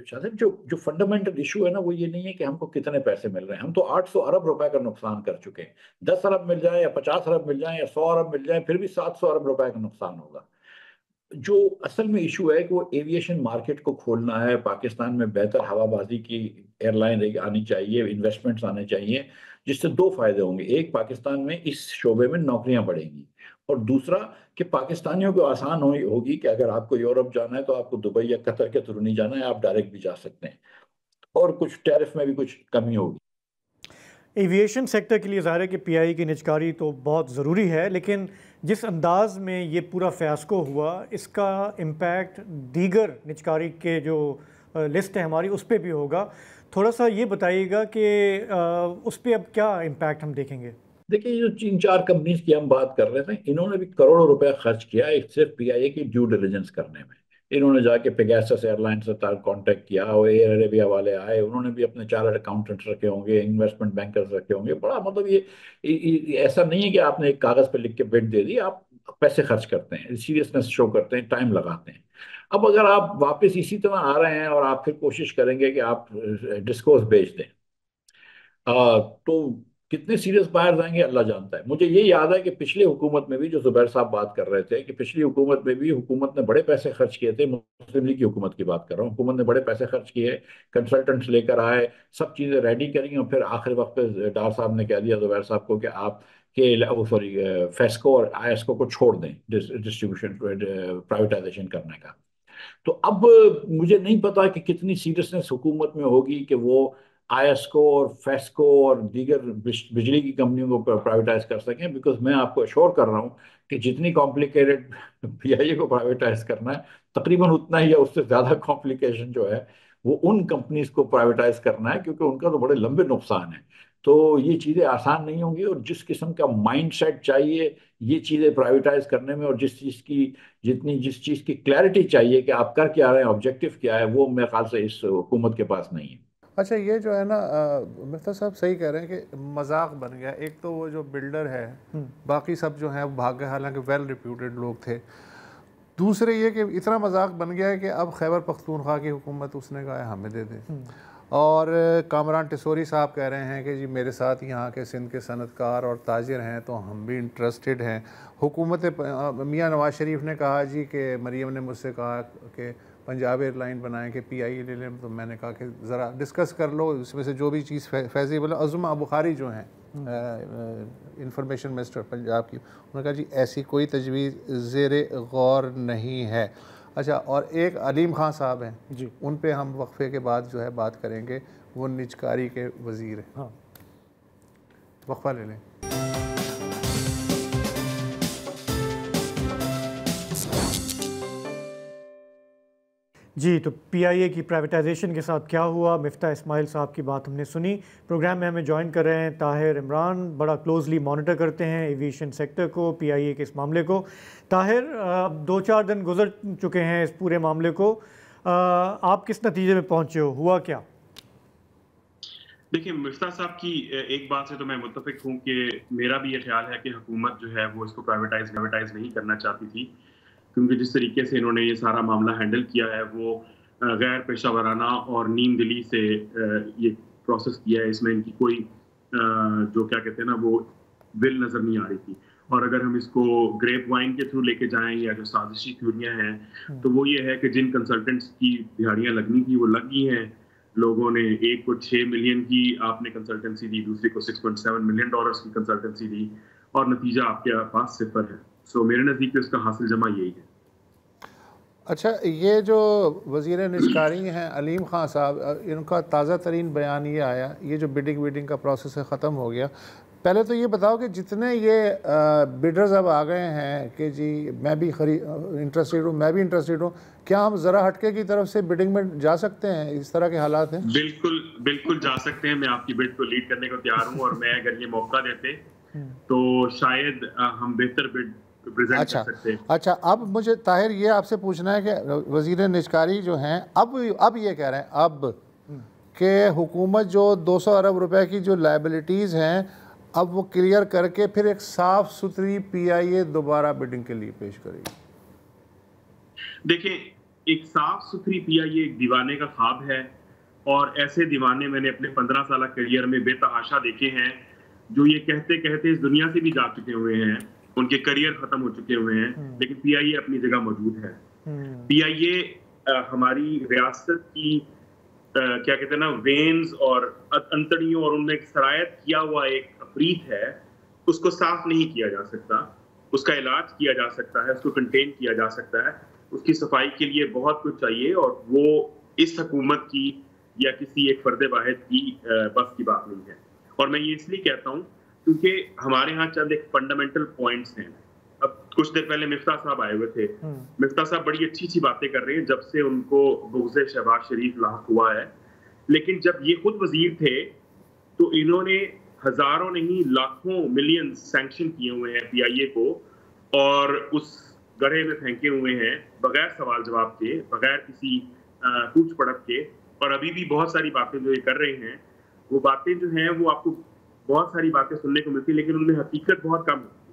शाहिद, जो जो फंडामेंटल इशू है ना, वो ये नहीं है कि हमको कितने पैसे मिल रहे हैं। हम तो 800 अरब रुपए का नुकसान कर चुके हैं। 10 अरब मिल जाए या 50 अरब मिल जाए या 100 अरब मिल जाए, फिर भी 700 अरब रुपए का नुकसान होगा। जो असल में इशू है कि वो एविएशन मार्केट को खोलना है। पाकिस्तान में बेहतर हवाबाजी की एयरलाइन आनी चाहिए, इन्वेस्टमेंट्स आने चाहिए, जिससे दो फायदे होंगे। एक, पाकिस्तान में इस शोबे में नौकरियां बढ़ेंगी, और दूसरा कि पाकिस्तानियों को आसान होगी कि अगर आपको यूरोप जाना है तो आपको दुबई या कतर के थ्रू नहीं जाना है, आप डायरेक्ट भी जा सकते हैं, और कुछ टैरिफ में भी कुछ कमी होगी। एविएशन सेक्टर के लिए ज़ाहिर है कि पीआई की निजकारी तो बहुत ज़रूरी है, लेकिन जिस अंदाज में ये पूरा फ़ियास्को हुआ, इसका इम्पैक्ट दीगर निजकारी के जो लिस्ट है हमारी उस पर भी होगा। थोड़ा सा ये बताइएगा कि उस पर अब क्या इम्पैक्ट हम देखेंगे? देखिए, जो 3-4 कंपनीज की हम बात कर रहे थे, इन्होंने भी करोड़ों रुपए खर्च किया एक सिर्फ पीआईए की ड्यू डिलिजेंस करने में। इन्होंने जाके पेगासस एयरलाइन से कांटेक्ट किया, और एयर अरेबिया वाले आए, उन्होंने भी अपने 4 अकाउंटेंट्स रखे होंगे, इन्वेस्टमेंट बैंकर्स रखे होंगे। बड़ा मतलब ये ऐसा नहीं है कि आपने एक कागज पे लिख के बिड दे दी। आप पैसे खर्च करते हैं, सीरियसनेस शो करते हैं, टाइम लगाते हैं। अब अगर आप वापस इसी तरह आ रहे हैं और आप फिर कोशिश करेंगे कि आप डिस्कोर्स बेच दें, तो कितने सीरियस बाहर जाएंगे अल्लाह जानता है। मुझे ये याद है कि पिछली हुकूमत में भी, जो जुबैर साहब बात कर रहे थे, कि पिछली हुकूमत में भी हुकूमत ने बड़े पैसे खर्च किए थे। मुस्लिम लीग की हुकूमत की बात कर रहा हूँ। हुकूमत ने बड़े पैसे खर्च किए, कंसल्टेंट्स लेकर आए, सब चीज़ें रेडी करी, और फिर आखिरी वक्त पे डार साहब ने कह दिया जुबैर साहब को कि आप फेस्को और आईएसको को छोड़ दें डिस्ट्रीब्यूशन प्राइवेटाइजेशन करने का। तो अब मुझे नहीं पता कि कितनी सीरियसनेस हुकूमत में होगी कि वो आईएसको और फेस्को और दीगर बिजली की कंपनियों को प्राइवेटाइज कर सकें। बिकॉज मैं आपको अश्योर कर रहा हूँ कि जितनी कॉम्प्लिकेटेड पीआईए को प्राइवेटाइज करना है, तकरीबन उतना ही या उससे ज़्यादा कॉम्प्लिकेशन जो है वो उन कंपनीज को प्राइवेटाइज करना है, क्योंकि उनका तो बड़े लंबे नुकसान है। तो ये चीज़ें आसान नहीं होंगी, और जिस किस्म का माइंडसेट चाहिए ये चीज़ें प्राइवेटाइज करने में, और जिस चीज़ की क्लैरिटी चाहिए कि आप कर क्या रहे हैं, ऑब्जेक्टिव क्या है, वो मेरे ख्याल से इस हुकूमत के पास नहीं है। अच्छा, ये जो है ना मिफ्ता साहब सही कह रहे हैं कि मजाक बन गया। एक तो वो जो बिल्डर है, बाकी सब जो हैं वो भाग गए, हालांकि वेल रिप्यूटेड लोग थे। दूसरे ये कि इतना मजाक बन गया है कि अब खैबर पख्तूनख्वा की हुकूमत उसने कहा है हमें दे दें। और कामरान टिसोरी साहब कह रहे हैं कि जी मेरे साथ यहाँ के सिंध के सनतकार और ताजिर हैं तो हम भी इंटरेस्टेड हैं। हुकूमत मियाँ नवाज शरीफ ने कहा जी कि मरीम ने मुझसे कहा कि पंजाब एयरलाइन बनाएं कि PIA ले लें, तो मैंने कहा कि ज़रा डिस्कस कर लो, इसमें से जो भी चीज़ फैज़िबल है। अज़मा बुखारी जो हैं इंफॉर्मेशन मिनिस्टर पंजाब की, उन्होंने कहा जी ऐसी कोई तजवीज़ ज़ेर गौर नहीं है। अच्छा, और एक अलीम खान साहब हैं जी, उन पे हम वक्फे के बाद जो है बात करेंगे, वो निजकारी के वज़ीर हैं। हाँ, वक्फा ले लें। जी, तो PIA की प्राइवेटाइजेशन के साथ क्या हुआ, मिफ्ता इस्माइल साहब की बात हमने सुनी। प्रोग्राम में हमें ज्वाइन कर रहे हैं ताहिर इमरान, बड़ा क्लोजली मॉनिटर करते हैं एविएशन सेक्टर को, PIA के इस मामले को। ताहिर, 2-4 दिन गुजर चुके हैं इस पूरे मामले को, आप किस नतीजे में पहुंचे हो, हुआ क्या? देखिए, मिफ्ता साहब की एक बात से तो मैं मुत्तफिक हूँ कि मेरा भी ये ख्याल है कि हुकूमत जो है वो इसको प्राइवेटाइज नहीं करना चाहती थी, क्योंकि जिस तरीके से इन्होंने ये सारा मामला हैंडल किया है वो गैर पेशा वराना और नीम दिली से ये प्रोसेस किया है। इसमें इनकी कोई जो क्या कहते हैं ना वो विल नज़र नहीं आ रही थी। और अगर हम इसको ग्रेप वाइन के थ्रू लेके जाएं या जो साजिशी थ्योरियाँ हैं, तो वो ये है कि जिन कंसल्टेंट्स की दिहाड़ियाँ लगनी थी वो लगी हैं। लोगों ने, एक को 6 मिलियन की आपने कंसल्टेंसी दी, दूसरे को $6.7 मिलियन की कंसल्टेंसी दी, और नतीजा आपके पास 0 है। सो मेरे नज़दीक इसका हासिल जमा यही है। अच्छा, ये जो वज़ीर निजकारी हैं अलीम खान साहब, इनका ताज़ा तरीन बयान ये आया, ये जो बिडिंग का प्रोसेस है ख़त्म हो गया। पहले तो ये बताओ कि जितने ये बिडर्स अब आ गए हैं कि जी मैं भी इंटरेस्टेड हूँ, मैं भी इंटरेस्टेड हूँ, क्या हम ज़रा हटके की तरफ से बिडिंग में जा सकते हैं? इस तरह के हालात हैं? बिल्कुल जा सकते हैं। मैं आपकी बिड को लीड करने को तैयार हूँ, और मैं अगर ये मौका देते तो शायद हम बेहतर बिड प्रेजेंट कर सकते हैं। अच्छा, अब मुझे ताहिर ये आपसे पूछना है कि वज़ीर निजकारी जो हैं अब ये कह रहे हैं अब कि हुकूमत जो 200 अरब रुपए की जो लायबिलिटीज़ हैं अब वो क्लियर करके फिर एक साफ सुथरी PIA दोबारा बिडिंग के लिए पेश करेगी। देखिए, एक साफ सुथरी PIA एक दीवाने का ख्वाब है, और ऐसे दीवाने मैंने अपने 15 साल करियर में बेतहाशा देखे हैं, जो ये कहते कहते इस दुनिया से भी जा चुके हुए हैं, उनके करियर खत्म हो चुके हुए हैं, लेकिन PIA अपनी जगह मौजूद है। PIA हमारी रियासत की क्या कहते हैं ना वेन्स और अंतड़ियों और उनमें सरायत किया हुआ एक अफरीत है, उसको साफ नहीं किया जा सकता, उसका इलाज किया जा सकता है, उसको कंटेन किया जा सकता है, उसकी सफाई के लिए बहुत कुछ चाहिए, और वो इस हुकूमत की या किसी एक फर्द वाहिद की बस की बात नहीं है। और मैं ये इसलिए कहता हूँ क्योंकि हमारे यहाँ चंद एक फंडामेंटल पॉइंट्स हैं। अब कुछ देर पहले मिफ्ता साहब आए हुए थे, मिफ्ता साहब बड़ी अच्छी बातें कर रहे हैं जब से उनको बुग़्ज़ शहबाज शरीफ लाहक हुआ है, लेकिन जब ये खुद वजीर थे तो इन्होंने हजारों नहीं लाखों मिलियन सैंक्शन किए हुए हैं PIA को, और उस गड्ढे में फेंके हुए हैं बगैर सवाल जवाब के, बगैर किसी पूछ पड़क के। और अभी भी बहुत सारी बातें जो ये कर रहे हैं, वो बातें जो हैं वो आपको बहुत सारी बातें सुनने को मिलती है, लेकिन उनमें हकीकत बहुत कम होती है।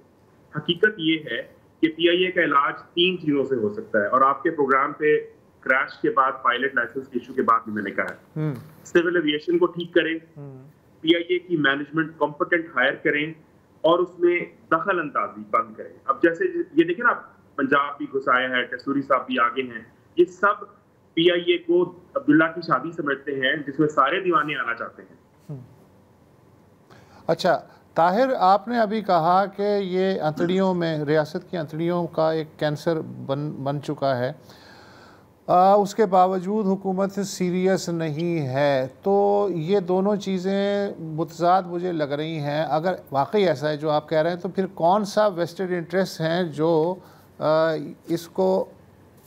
हकीकत ये है कि PIA का इलाज 3 चीजों से हो सकता है, और आपके प्रोग्राम पे क्रैश के बाद, पायलट लाइसेंस के इशू के बाद भी मैंने कहा है, सिविल एविएशन को ठीक करें, PIA की मैनेजमेंट कॉम्पिटेंट हायर करें, और उसमें दखल अंदाजी बंद करें। अब जैसे ये देखिए ना, पंजाब भी घुसाया है, टेसूरी साहब भी आगे हैं, ये सब PIA को अब्दुल्ला की शादी समझते हैं जिसमें सारे दीवाने आना चाहते हैं। अच्छा ताहिर, आपने अभी कहा कि ये अंतड़ियों में, रियासत की अंतड़ियों का एक कैंसर बन चुका है, उसके बावजूद हुकूमत सीरियस नहीं है, तो ये दोनों चीज़ें मुतज़ाद मुझे लग रही हैं। अगर वाकई ऐसा है जो आप कह रहे हैं, तो फिर कौन सा वेस्टेड इंटरेस्ट हैं जो इसको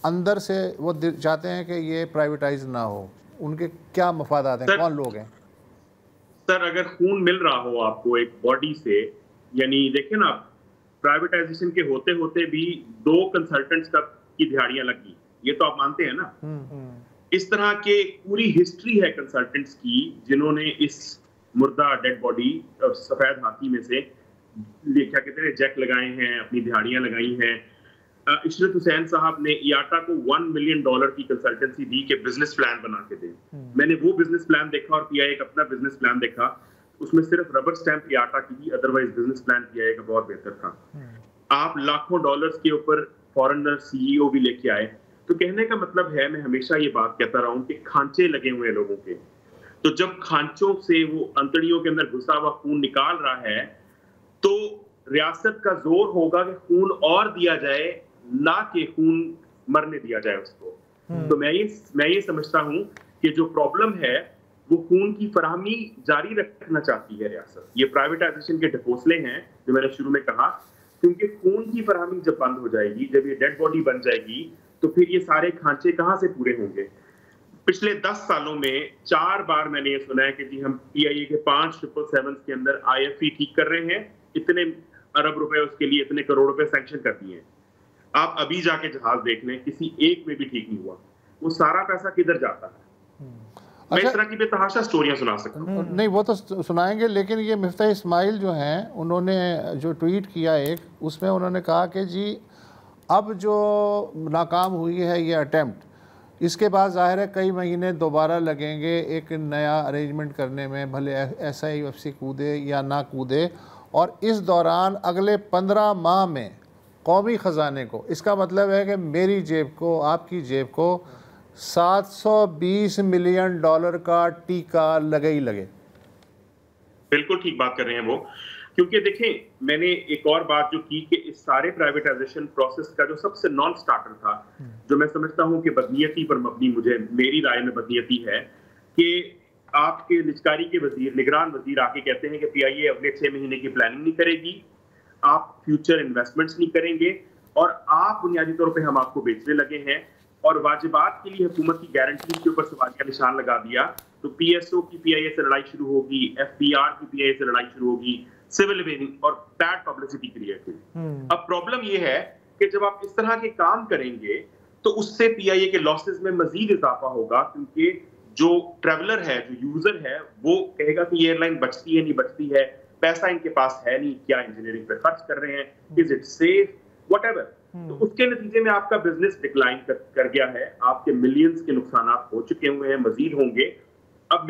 अंदर से वो चाहते हैं कि ये प्राइवेटाइज ना हो? उनके क्या मफादात हैं, कौन लोग हैं? सर अगर खून मिल रहा हो आपको एक बॉडी से, यानी देखिए ना, प्राइवेटाइजेशन के होते होते भी 2 कंसल्टेंट्स की दिहाड़ियां लगी, ये तो आप मानते हैं ना। इस तरह के पूरी हिस्ट्री है कंसल्टेंट्स की जिन्होंने इस मुर्दा डेड बॉडी सफेद हाथी में से क्या कहते हैं जैक लगाए हैं, अपनी दिहाड़ियां लगाई हैं। इशरत हुसैन साहब ने IATA को $1 मिलियन की कंसल्टेंसी दी कि बिजनेस प्लान बना के दें। मैंने वो बिजनेस प्लान देखा और PIA का अपना बिजनेस प्लान देखा, उसमें सिर्फ रबर स्टैंप IATA की थी, अदरवाइज बिजनेस प्लान PIA का बहुत बेहतर था। आप लाखों डॉलर्स के ऊपर फॉरेनर CEO भी लेके आए। तो कहने का मतलब है, मैं हमेशा ये बात कहता रहा हूं कि खांचे लगे हुए हैं लोगों के, तो जब खांचों से वो अंतड़ियों के अंदर घुसा हुआ खून निकाल रहा है तो रियासत का जोर होगा कि खून और दिया जाए, ना कि खून मरने दिया जाए उसको। तो मैं ये समझता हूं कि जो प्रॉब्लम है वो खून की फराहमी जारी रखना चाहती है रियासत। ये प्राइवेटाइजेशन के ढकोसले हैं जो मैंने शुरू में कहा, क्योंकि खून की फराहमी जब बंद हो जाएगी, जब ये डेड बॉडी बन जाएगी, तो फिर ये सारे खांचे कहां से पूरे होंगे। पिछले 10 सालों में 4 बार मैंने ये सुना है कि जी हम PIA के 5 777 के अंदर IFE ठीक कर रहे हैं, इतने अरब रुपए उसके लिए, इतने करोड़ रुपए सैंक्शन कर दिए हैं। आप अभी जाके जहाज देख लें, किसी एक में भी ठीक नहीं हुआ। वो सारा पैसा किधर जाता है? मैं इस तरह की बेतहाशा स्टोरियां सुना सकता हूं। नहीं, वो तो सुनाएंगे, लेकिन ये मिफ्ता इस्माइल जो हैं, उन्होंने जो ट्वीट किया एक, उसमें उन्होंने कहा कि जी अब जो नाकाम हुई है ये अटेम्प्ट, इसके बाद ज़ाहिर है कई महीने दोबारा लगेंगे एक नया अरेंजमेंट करने में, भले SIFC कूदे या ना कूदे। और इस दौरान अगले 15 माह में कौमी ख़जाने को, इसका मतलब है कि मेरी जेब को, आपकी जेब को $720 मिलियन का टीका लगे ही लगे। बिल्कुल ठीक बात कर रहे हैं वो, क्योंकि देखें मैंने एक और बात जो की कि इस सारे प्राइवेटाइजेशन प्रोसेस का जो सबसे नॉन स्टार्टर था, जो मैं समझता हूं कि बदनीयती पर मबनी, मेरी राय में बदनीयती है, कि आपके निजकारी के वजीर, निगरान वजीर आके कहते हैं कि PIA अगले 6 महीने की प्लानिंग नहीं करेगी, आप फ्यूचर इन्वेस्टमेंट्स नहीं करेंगे, और आप बुनियादी तौर पर हम आपको बेचने लगे हैं, और वाजिबात के लिए हुकूमत की गारंटी के ऊपर सवालिया निशान लगा दिया। तो PSO की PIA से लड़ाई शुरू होगी, FBR की PIA से लड़ाई शुरू होगी, सिविल लिविंग और बैड पब्लिसिटी क्रिएट हुई। अब प्रॉब्लम यह है कि जब आप इस तरह के काम करेंगे तो उससे PIA के लॉसेस में मजीद इजाफा होगा, क्योंकि जो ट्रेवलर है, जो यूजर है, वो कहेगा कि ये एयरलाइन बचती है नहीं बचती है, पैसा इनके पास है नहीं, क्या इंजीनियरिंग पे खर्च कर रहे हैं, इज इट सेफ, व्हाटएवर। तो उसके नतीजे में आपका बिजनेस डिक्लाइन कर गया है, आपके मिलियंस के नुकसान हो चुके हुए हैं, मजीद होंगे। अब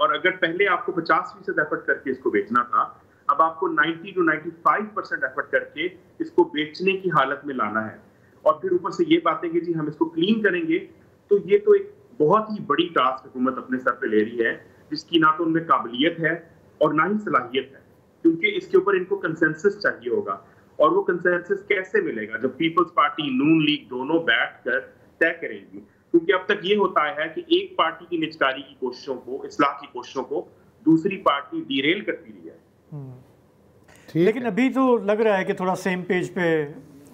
और अगर पहले आपको 50% एफर्ट करके इसको बेचना था, अब आपको 90 to 95% एफर्ट करके इसको बेचने की हालत में लाना है। और फिर ऊपर से ये बातें कि जी हम इसको क्लीन करेंगे, तो ये तो एक बहुत ही बड़ी टास्क हुकूमत अपने सर पे ले रही है, जिसकी ना तो उनमें काबिलियत है और ना ही सलाहियत है, क्योंकि इसके ऊपर इनको कंसेंसस चाहिए होगा। और वो कंसेंसस कैसे मिलेगा? जब पीपल्स पार्टी, नून लीग दोनों बैठकर तय करेंगी, क्योंकि अब तक ये होता है कि एक पार्टी की निजकारी की कोशिशों को, इस्लाह की कोशिशों को दूसरी पार्टी डीरेल करती रही है। लेकिन अभी तो लग रहा है कि थोड़ा सेम पेज पे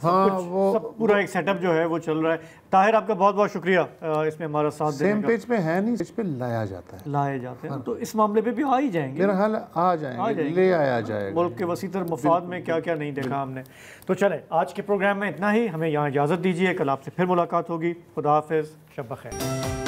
सब पूरा एक सेटअप जो है वो चल रहा है। ताहिर, आपका बहुत बहुत शुक्रिया इसमें हमारा साथ देने का। सेम पेज पे है नहीं, पेज पे लाए जाते हैं। तो इस मामले पे भी आ ही जाएंगे, मेरा ख्याल आ जाएंगे, ले आया जाएगा। मुल्क के वसीतर मफाद में क्या क्या नहीं देखा हमने। तो चले, आज के प्रोग्राम में इतना ही, हमें यहाँ इजाज़त दीजिए, कल आपसे फिर मुलाकात होगी। खुदा हाफिज़, शब बख़ैर।